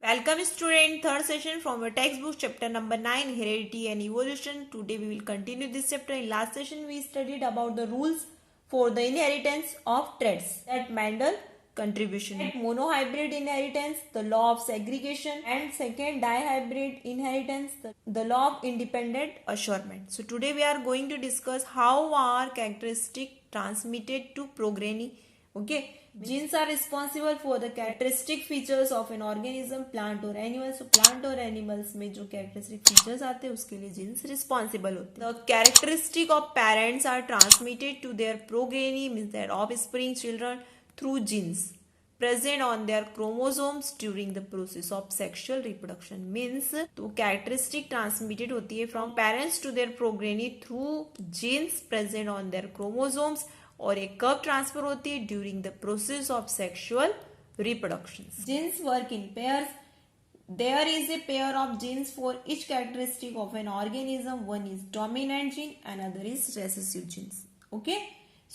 Welcome student, third session from your textbook chapter number 9 heredity and evolution. Today we will continue this chapter. In last session we studied about the rules for the inheritance of traits that Mendel contribution. Monohybrid inheritance, the law of segregation, and second dihybrid inheritance, the law of independent assurement. So today we are going to discuss how are characteristics transmitted to progeny. Okay, genes are responsible for the characteristic features of an organism, plant or animal. So plant और animals में जो characteristic features आते हैं उसके लिए genes responsible होते हैं. The characteristic of parents are transmitted to their progeny, means their offspring children, through genes present on their chromosomes during the process of sexual reproduction. Means तो characteristic transmitted होती है from parents to their progeny through genes present on their chromosomes और एक कब transfer होती है during the process of sexual reproduction. Genes work in pairs. There is a pair of genes for each characteristic of an organism. One is dominant gene and other is recessive genes. Okay,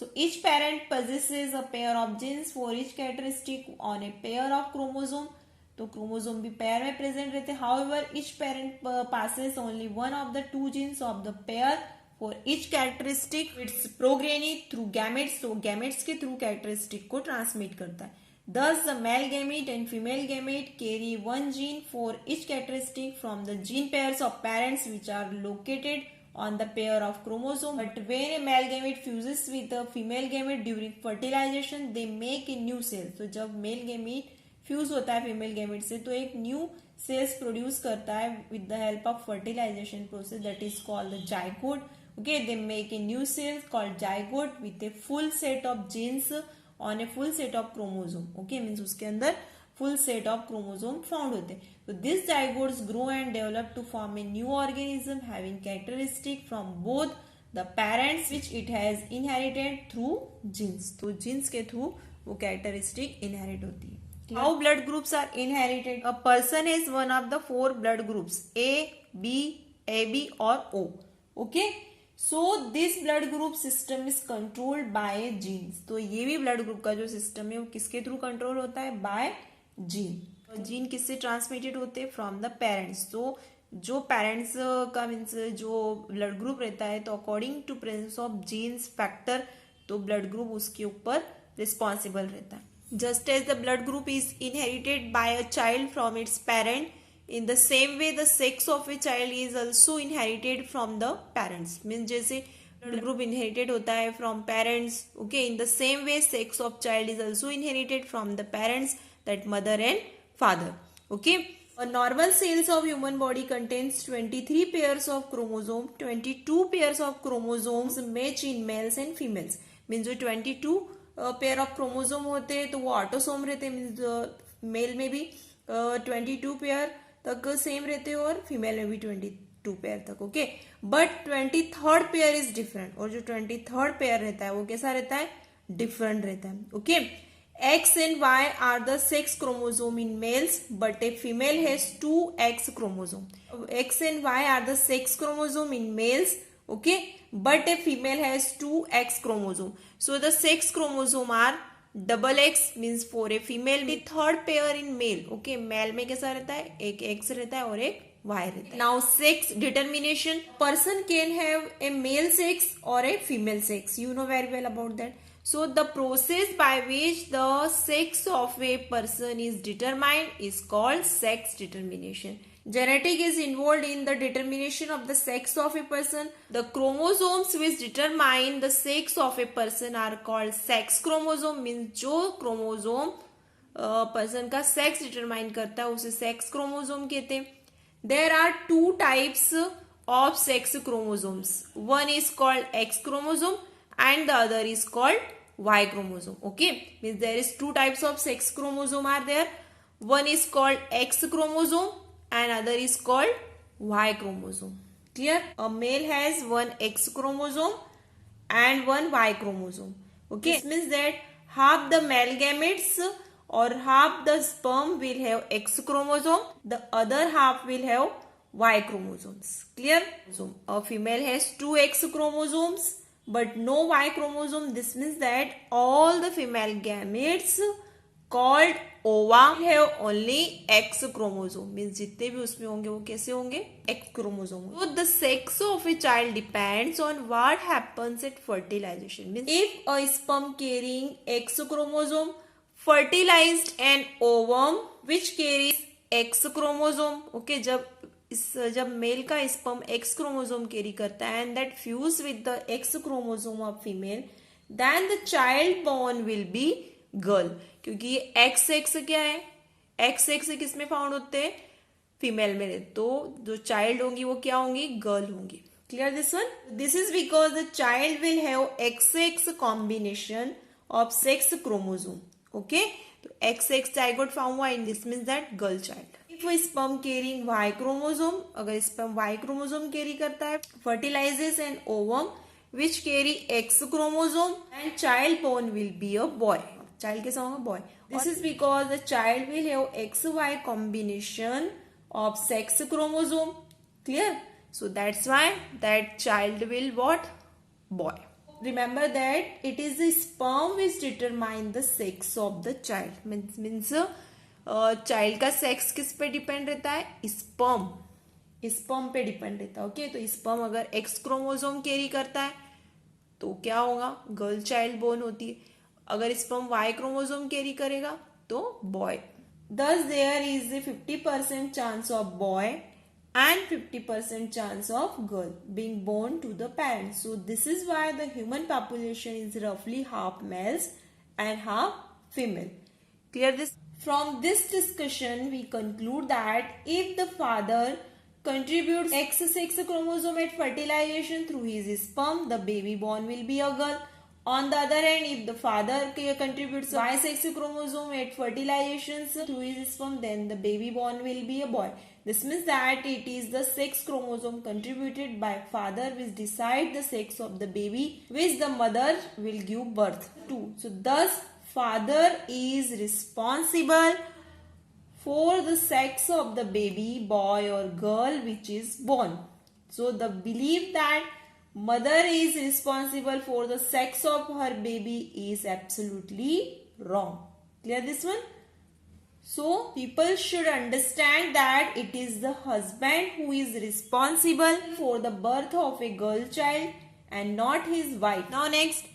so each parent possesses a pair of genes for each characteristic on a pair of chromosome. तो chromosome भी pair में present रहते हैं. However each parent passes only one of the two genes of the pair for each characteristic its progeny through gametes. तो gametes के through characteristic को transmit करता है. Thus the male gamete and female gamete carry one gene for each characteristic from the gene pairs of parents which are located on the pair of chromosome. But when a male gamete fuses with a female gamete during fertilization, they make a new cell. तो जब male gamete fuse होता है female gamete से तो एक new cells produce करता है with the help of fertilization process that is called the zygote. Okay, they make a new cell called zygote with a full set of genes on a full set of chromosome. Okay, means उसके अंदर full set of chromosome found होते हैं. So these zygotes grow and develop to form a new organism having characteristic from both the parents which it has inherited through genes. तो genes के through वो characteristic inherit होती है. How blood groups are inherited? A person is one of the four blood groups A, B, AB or O. Okay. So this blood group system is controlled by genes. तो ये भी blood group का जो system है वो किसके through control होता है? By gene. जीन किससे ट्रांसमिटेड होते हैं? From the parents. तो जो पेरेंट्स का मीन्स जो ब्लड ग्रुप रहता है तो according to presence of genes factor तो ब्लड ग्रुप उसके ऊपर रिस्पॉन्सिबल रहता है. Just as the blood group is inherited by a child from its parent, in the same way the sex of a child is also inherited from the parents. means जैसे blood group inherited होता है from parents. okay, in the same way sex of child is also inherited from the parents, that mother and father. okay, a normal cells of human body contains 23 pairs of chromosome. 22 pairs of chromosomes match in males and females. means जो 22 pair of chromosome होते हैं तो वो autosome रहते हैं. means mail में भी 22 pair तक सेम रहते हैं और फीमेल में भी 22 पेयर तक. Okay, but 23rd pair is different. और जो 23rd पेयर रहता है वो कैसा रहता है? डिफरेंट रहता है. Okay, X and Y are the sex chromosome in males, but a female has 2 X chromosome. X and Y are the sex chromosome in males, okay, but a female has 2 X chromosome. So the sex chromosome are double X means for a female. With third pair in male. Okay, male में कैसा रहता है? एक x रहता है और एक Y रहता है. Now sex determination. Person can have a male sex और a female sex. You know very well about that. So the process by which the sex of a person is determined is called sex determination. Genetic is involved in the determination of the sex of a person. The chromosomes which determine the sex of a person are called sex chromosome. means जो chromosome person का sex determine करता है उसे sex chromosome कहते हैं. There are two types of sex chromosomes. One is called X chromosome and the other is called Y chromosome. okay, means there is two types of sex chromosome are there. One is called X chromosome and other is called Y chromosome. clear? A male has one X chromosome and one Y chromosome. okay, this means that half the male gametes or half the sperm will have X chromosome, the other half will have Y chromosomes. clear? So a female has 2 X chromosomes but no Y chromosome. This means that all the female gametes called ova have only X chromosome, means जितने भी उसमें होंगे वो कैसे होंगे, X chromosome. So the sex of a child depends on what happens at fertilization. Means if a sperm carrying X chromosome fertilized an ovum which carries X chromosome. Okay, जब male का sperm X chromosome carry करता है and that fuse with the X chromosome of female, then the child born will be girl. क्योंकि ये XX क्या है, XX किसमें found होते हैं, फीमेल में. तो जो चाइल्ड होंगी वो क्या होंगी, गर्ल होंगी. Clear this one. This is because the child will have XX combination of sex chromosome. Okay, तो XX जाइगोट फॉर्म हुआ, in this means that girl child. If a sperm carrying Y chromosome, अगर sperm Y chromosome carry करता है, fertilizes an ovum which carry X chromosome and child born will be a boy. Child कैसा होगा, boy. This is because the child will have XY combination of sex chromosome. Clear? So that's why that child will what, boy. Remember that it is the sperm which determine the sex of the child. Means child का sex किस पे depend रहता है, sperm पे depend रहता है. Okay, तो sperm अगर X क्रोमोसोम कैरी करता है तो क्या होगा, गर्ल चाइल्ड बोर्न होती है. अगर स्पर्म Y क्रोमोसोम कैरी करेगा तो boy. Thus there is 50% chance of boy and 50% chance of girl being born to the parents. So this is why the human population is roughly half males and half female. Clear this? From this discussion, we conclude that if the father contributes X sex chromosome at fertilization through his sperm, the baby born will be a girl. On the other hand, if the father contributes Y sex chromosome at fertilization through his sperm, then the baby born will be a boy. This means that it is the sex chromosome contributed by father which decide the sex of the baby which the mother will give birth to. So thus father is responsible for the sex of the baby, boy or girl, which is born. So the belief that mother is responsible for the sex of her baby is absolutely wrong. Clear this one? So people should understand that it is the husband who is responsible for the birth of a girl child and not his wife. Now next,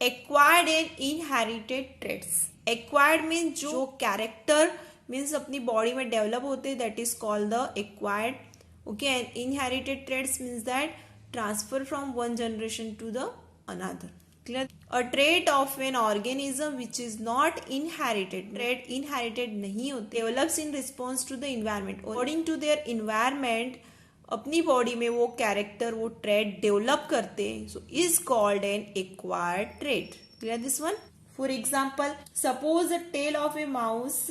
acquired and inherited traits. Acquired means जो character means अपनी body में develop होते हैं, that is called the acquired. Okay, and inherited traits means that transfer from one generation to the another. Clear? A trait of an organism which is not inherited, trait inherited नहीं होते, develops in response to the environment. According to their environment, अपनी body में वो character, वो trait develop करते हैं, so is called an acquired trait. Clear this one? For example, suppose the tail of a mouse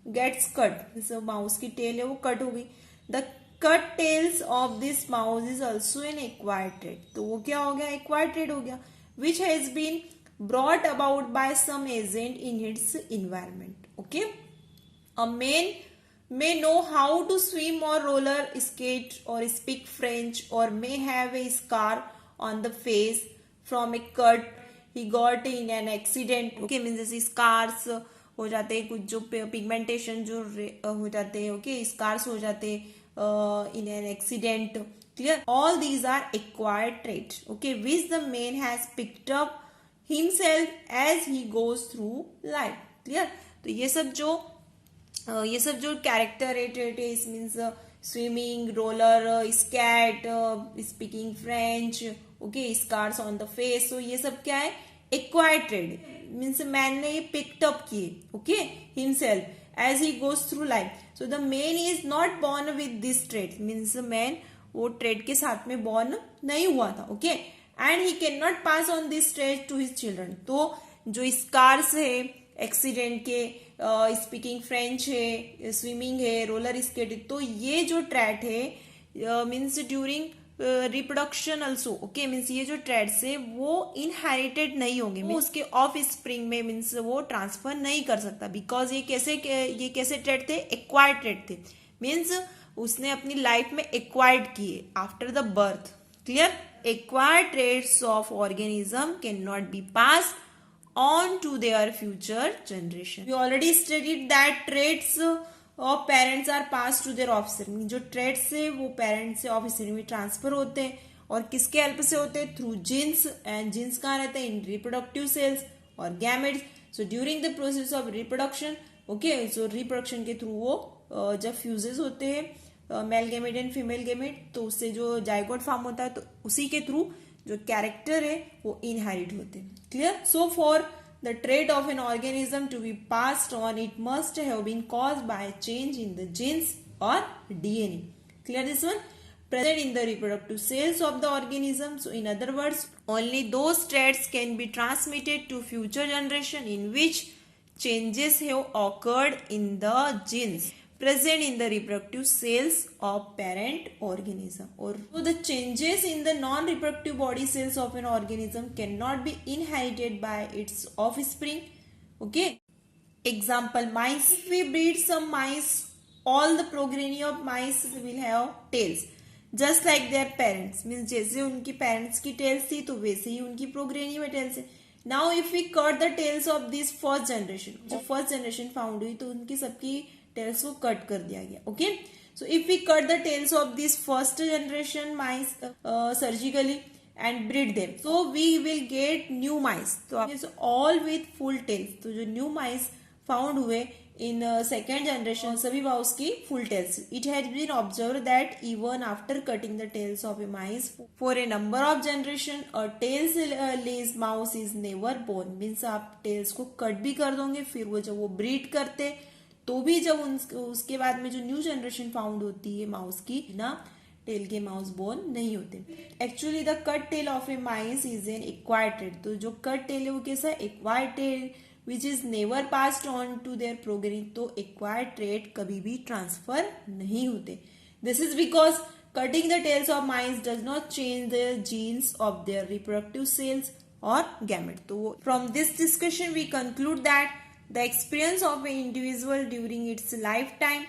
gets cut. Mouse की tail है वो cut हो गई. The cut tails of this mouse is also an acquired trait. तो वो क्या हो गया, एक्वायर्ड ट्रेट हो गया, which has been brought about by some agent in it's environment. Okay, a man may know how to swim or roller skate or speak French or may have a scar on the face from a cut he got in an accident. Okay, means जैसे scars हो जाते हैं, कुछ जो pigmentation जो हो जाते हैं, okay, scars हो जाते हैं in an accident. Clear? All these are acquired traits, okay, which the man has picked up himself as he goes through life. Clear? तो ये सब जो कैरेक्टर ट्रेट है, इस means swimming, roller skate, speaking French, okay, scars on the face, तो ये सब क्या है, एक्वायर्ड ट्रेट. मीन्स मैन ने ये पिक्ड अप किए, okay, himself as he goes through life. So the man is not born with this trait. Means man वो trait के साथ में बॉर्न नहीं हुआ था, okay, and he can not pass on this trait to his children. तो जो scars है एक्सीडेंट के, स्पीकिंग फ्रेंच है, स्विमिंग है, रोलर स्केट है, तो ये जो ट्रेट है means during reproduction also, okay, means ये जो ट्रेट्स है वो इनहेरिटेड नहीं होंगे, वो उसके ऑफ स्प्रिंग में मीन्स वो ट्रांसफर नहीं कर सकता, बिकॉज ये कैसे ट्रेट थे, एक्वायर्ड ट्रेट थे. मीन्स उसने अपनी लाइफ में एक्वायर्ड किए after the birth. Clear? Acquired traits of organism can not be passed on to their future generation. We already studied that traits of parents are passed to their offspring. जो traits है वो parents से offspring में transfer होते हैं और किसके help से होते हैं? Through jeans. एंड जीन्स कहाँ रहते हैं? इन रिप्रोडक्टिव सेल्स और gametes. So during the process of reproduction, okay, so reproduction के थ्रू वो जब फ्यूजेस होते हैं male gamete and female gamete, तो उससे जो जाइगोट फॉर्म होता है, तो उसी के थ्रू जो कैरेक्टर है वो इनहेरिट होते हैं. Clear? So for the trait of an organism to be passed on, it must have been caused by a change in the genes or DNA. Clear this one? Present in the reproductive cells of the organism. So in other words, only those traits can be transmitted to future generation in which changes have occurred in the genes present in the reproductive cells of parent organism. Or so the changes in the non-reproductive body cells of an organism cannot be inherited by its offspring. Okay. Example, mice. If we breed some mice, all the progeny of mice will have tails. Just like their parents. Means जैसे उनकी parents की tails थी, तो वैसे ही उनकी progeny में tails है. Now if we cut the tails of this first generation, जो first generation found हुई, तो उनकी सबकी tails को cut कर दिया गया. Okay. So if we cut the tails of this first generation mice surgically and breed them, so we will get new mice. So all with full tails. तो जो new mice found हुए in second generation, सभी mouse की full tails. It has been observed that even after cutting the tails of a mice for a number of generation, a tailless mouse is never born. Means आप tails को cut भी कर दोगे, फिर वो जब वो breed करते, तो भी जब उसके बाद में जो न्यू जनरेशन फाउंड होती है माउस की, ना टेल के माउस बोन नहीं होते. Actually the cut tail of a mice is an acquired trait. तो जो कट टेल है वो कैसा है? Acquired tail which is never passed on to their progeny. तो एक्वायर्ड ट्रेट कभी भी ट्रांसफर नहीं होते. This is because cutting the tails of mice does not change the genes of their reproductive cells और गैमेट. तो from this discussion we conclude that the experience of an individual during its lifetime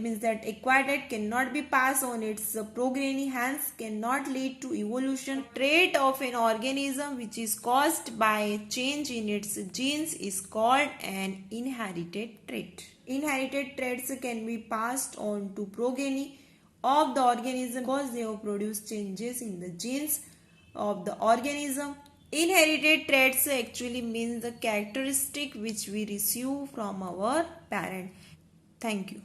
means that acquired trait cannot be passed on its progeny, hence cannot lead to evolution. Trait of an organism which is caused by a change in its genes is called an inherited trait. Inherited traits can be passed on to progeny of the organism because they have produced changes in the genes of the organism. Inherited traits actually means the characteristic which we receive from our parent. Thank you.